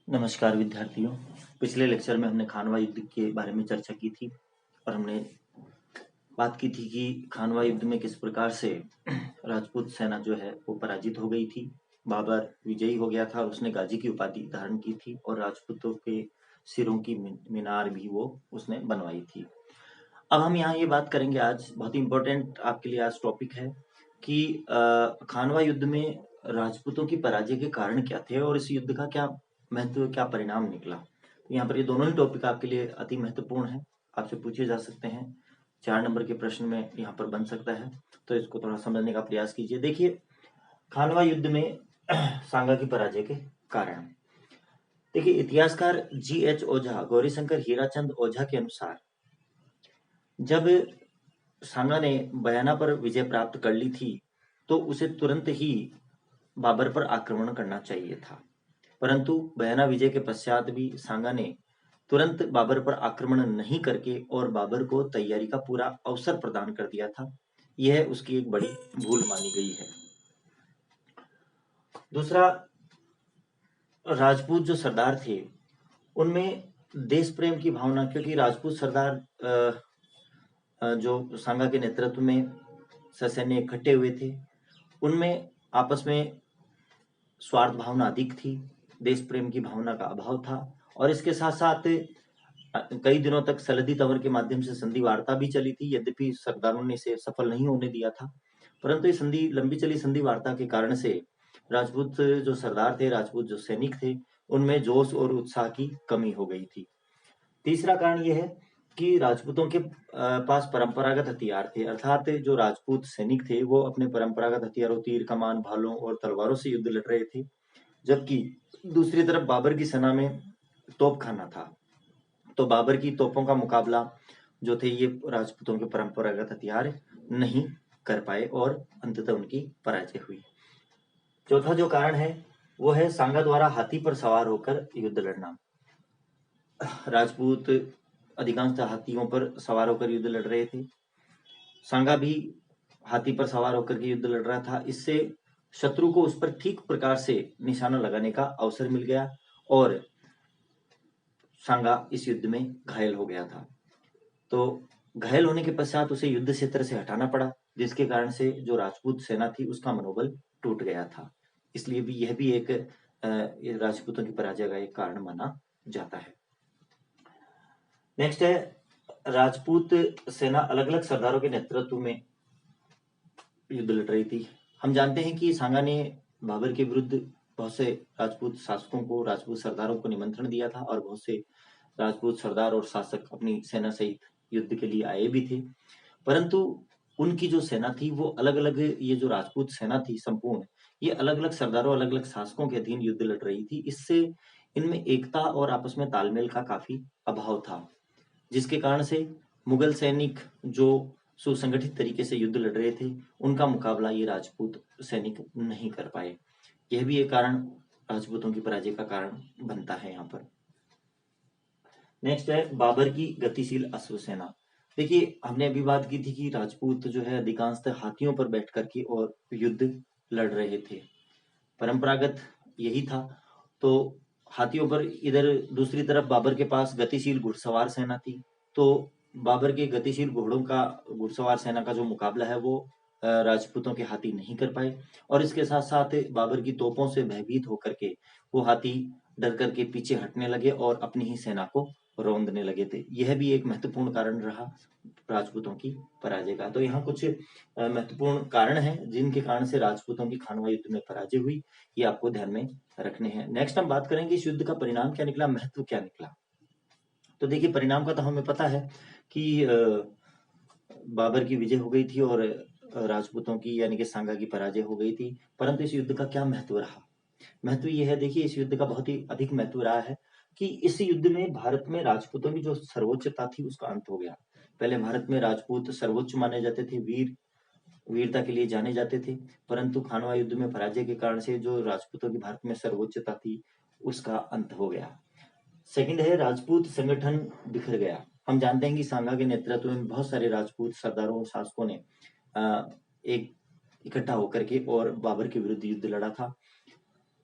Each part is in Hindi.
नमस्कार विद्यार्थियों। पिछले लेक्चर में हमने खानवा युद्ध के बारे में चर्चा की थी और हमने बात की थी कि खानवा युद्ध में किस प्रकार से राजपूत सेना जो है वो पराजित हो गई थी। बाबर विजयी हो गया था और उसने गाजी की उपाधि धारण की थी और राजपूतों के सिरों की मीनार भी वो उसने बनवाई थी। अब हम यहाँ ये बात करेंगे, आज बहुत ही इम्पोर्टेंट आपके लिए आज टॉपिक है कि खानवा युद्ध में राजपूतों की पराजय के कारण क्या थे और इस युद्ध का क्या महत्व, क्या परिणाम निकला। तो यहाँ पर ये दोनों ही टॉपिक आपके लिए अति महत्वपूर्ण है, आपसे पूछे जा सकते हैं, 4 नंबर के प्रश्न में यहाँ पर बन सकता है, तो इसको थोड़ा समझने का प्रयास कीजिए। देखिए, खानवा युद्ध में सांगा की पराजय के कारण, देखिए इतिहासकार G.H. ओझा, गौरीशंकर हीराचंद ओझा के अनुसार जब सांगा ने बयाना पर विजय प्राप्त कर ली थी तो उसे तुरंत ही बाबर पर आक्रमण करना चाहिए था, परंतु बयाना विजय के पश्चात भी सांगा ने तुरंत बाबर पर आक्रमण नहीं करके और बाबर को तैयारी का पूरा अवसर प्रदान कर दिया था। यह उसकी एक बड़ी भूल मानी गई है। दूसरा, राजपूत जो सरदार थे उनमें देश प्रेम की भावना, क्योंकि राजपूत सरदार जो सांगा के नेतृत्व में ससैन्य इकट्ठे हुए थे उनमें आपस में स्वार्थ भावना अधिक थी, देश प्रेम की भावना का अभाव था और इसके साथ साथ कई दिनों तक सलदी तंवर के माध्यम से संधि वार्ता भी चली थी, यद्यपि सरदारों ने इसे सफल नहीं होने दिया था, परंतु ये संधि लंबी चली संधि वार्ता के कारण से राजपूत जो सरदार थे, राजपूत जो सैनिक थे, उनमें जोश और उत्साह की कमी हो गई थी। तीसरा कारण यह है कि राजपूतों के पास परंपरागत हथियार थे, अर्थात जो राजपूत सैनिक थे वो अपने परंपरागत हथियारों, तीर कमान, भालों और तलवारों से युद्ध लड़ रहे थे, जबकि दूसरी तरफ बाबर की सेना में तोपखाना था। तो बाबर की तोपों का मुकाबला जो थे ये राजपूतों के परंपरागत हथियार नहीं कर पाए और अंततः उनकी पराजय हुई। चौथा जो कारण है वो है सांगा द्वारा हाथी पर सवार होकर युद्ध लड़ना। राजपूत अधिकांशतः हाथियों पर सवार होकर युद्ध लड़ रहे थे, सांगा भी हाथी पर सवार होकर के युद्ध लड़ रहा था। इससे शत्रु को उस पर ठीक प्रकार से निशाना लगाने का अवसर मिल गया और सांगा इस युद्ध में घायल हो गया था। तो घायल होने के पश्चात उसे युद्ध क्षेत्र से हटाना पड़ा, जिसके कारण से जो राजपूत सेना थी उसका मनोबल टूट गया था। इसलिए भी यह भी एक राजपूतों की पराजय का एक कारण माना जाता है। नेक्स्ट है, राजपूत सेना अलग अलग सरदारों के नेतृत्व में युद्ध लड़ रही थी। हम जानते हैं कि सांगा ने बाबर के विरुद्ध बहुत से राजपूत शासकों को, राजपूत सरदारों को निमंत्रण दिया था और बहुत से राजपूत सरदार और शासक अपनी सेना सहित युद्ध के लिए आए भी थे, परंतु उनकी जो सेना थी वो अलग अलग, ये जो राजपूत सेना थी संपूर्ण, ये अलग अलग सरदारों, अलग अलग शासकों के अधीन युद्ध लड़ रही थी। इससे इनमें एकता और आपस में तालमेल का काफी अभाव था, जिसके कारण से मुगल सैनिक जो सुसंगठित तरीके से युद्ध लड़ रहे थे उनका मुकाबला ये राजपूत सैनिक नहीं कर पाए। यह भी एक कारण राजपूतों की पराजय का कारण बनता है यहाँ पर। नेक्स्ट है बाबर की गतिशील अश्वसेना। देखिए, हमने अभी बात की थी कि राजपूत जो है अधिकांशतः हाथियों पर बैठ करके और युद्ध लड़ रहे थे, परंपरागत यही था। तो हाथियों पर, इधर दूसरी तरफ बाबर के पास गतिशील घुड़सवार सेना थी, तो बाबर के गतिशील घोड़ों का, घुड़सवार सेना का जो मुकाबला है वो राजपूतों के हाथी नहीं कर पाए और इसके साथ साथ बाबर की तोपों से भयभीत होकर के वो हाथी डर करके पीछे हटने लगे और अपनी ही सेना को रौंदने लगे थे। यह भी एक महत्वपूर्ण कारण रहा राजपूतों की पराजय का। तो यहाँ कुछ महत्वपूर्ण कारण हैं जिनके कारण से राजपूतों की खानवा युद्ध में पराजय हुई, ये आपको ध्यान में रखने हैं। नेक्स्ट हम बात करेंगे इस युद्ध का परिणाम क्या निकला, महत्व क्या निकला। तो देखिए, परिणाम का तो हमें पता है कि बाबर की विजय हो गई थी और राजपूतों की यानी कि सांगा की पराजय हो गई थी, परंतु इस युद्ध का क्या महत्व रहा। महत्व यह है, देखिए इस युद्ध का बहुत ही अधिक महत्व रहा है कि इस युद्ध में भारत में राजपूतों की जो सर्वोच्चता थी उसका अंत हो गया। पहले भारत में राजपूत सर्वोच्च माने जाते थे, वीरता के लिए जाने जाते थे, परंतु खानवा युद्ध में पराजय के कारण से जो राजपूतों की भारत में सर्वोच्चता थी उसका अंत हो गया। सेकंड है, राजपूत संगठन बिखर गया। हम जानते हैं कि सांगा के नेतृत्व में बहुत सारे राजपूत सरदारों और शासकों ने एक इकट्ठा होकर के और बाबर के विरुद्ध युद्ध लड़ा था।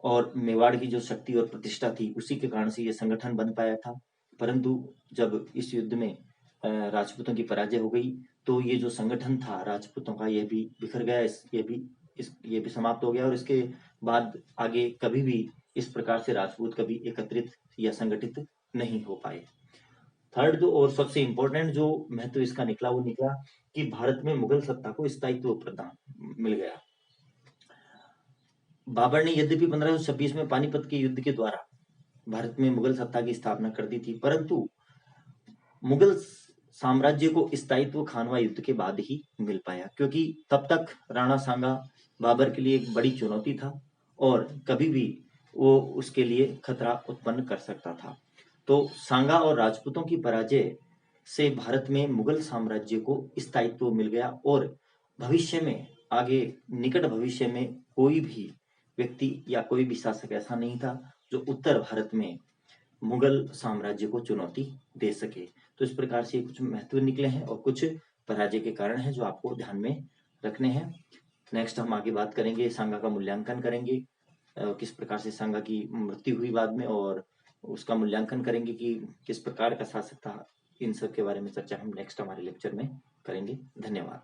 और मेवाड़ की जो शक्ति और प्रतिष्ठा थी उसी के कारण से ये संगठन बन पाया था। परंतु जब इस युद्ध में राजपूतों की पराजय हो गई तो ये जो संगठन था राजपूतों का ये भी बिखर गया, ये भी समाप्त हो गया और इसके बाद आगे कभी भी इस प्रकार से राजपूत कभी एकत्रित या संगठित नहीं हो पाए। थर्ड और सबसे इंपॉर्टेंट जो महत्व इसका निकला वो निकला कि भारत में मुगल सत्ता को स्थायित्व प्रदान मिल गया। बाबर ने यद्यपि 1526 में पानीपत के युद्ध के द्वारा भारत में मुगल सत्ता की स्थापना कर दी थी, परंतु मुगल साम्राज्य को स्थायित्व खानवा युद्ध के बाद ही मिल पाया, क्योंकि तब तक राणा सांगा बाबर के लिए एक बड़ी चुनौती था और कभी भी वो उसके लिए खतरा उत्पन्न कर सकता था। तो सांगा और राजपूतों की पराजय से भारत में मुगल साम्राज्य को स्थायित्व मिल गया और भविष्य में आगे निकट भविष्य में कोई भी व्यक्ति या कोई भी शासक ऐसा नहीं था जो उत्तर भारत में मुगल साम्राज्य को चुनौती दे सके। तो इस प्रकार से कुछ महत्व निकले हैं और कुछ पराजय के कारण हैं जो आपको ध्यान में रखने हैं। नेक्स्ट हम आगे बात करेंगे, सांगा का मूल्यांकन करेंगे, किस प्रकार से सांगा की मृत्यु हुई बाद में और उसका मूल्यांकन करेंगे कि किस प्रकार का शासक था। इन सब के बारे में चर्चा हम नेक्स्ट हमारे लेक्चर में करेंगे। धन्यवाद।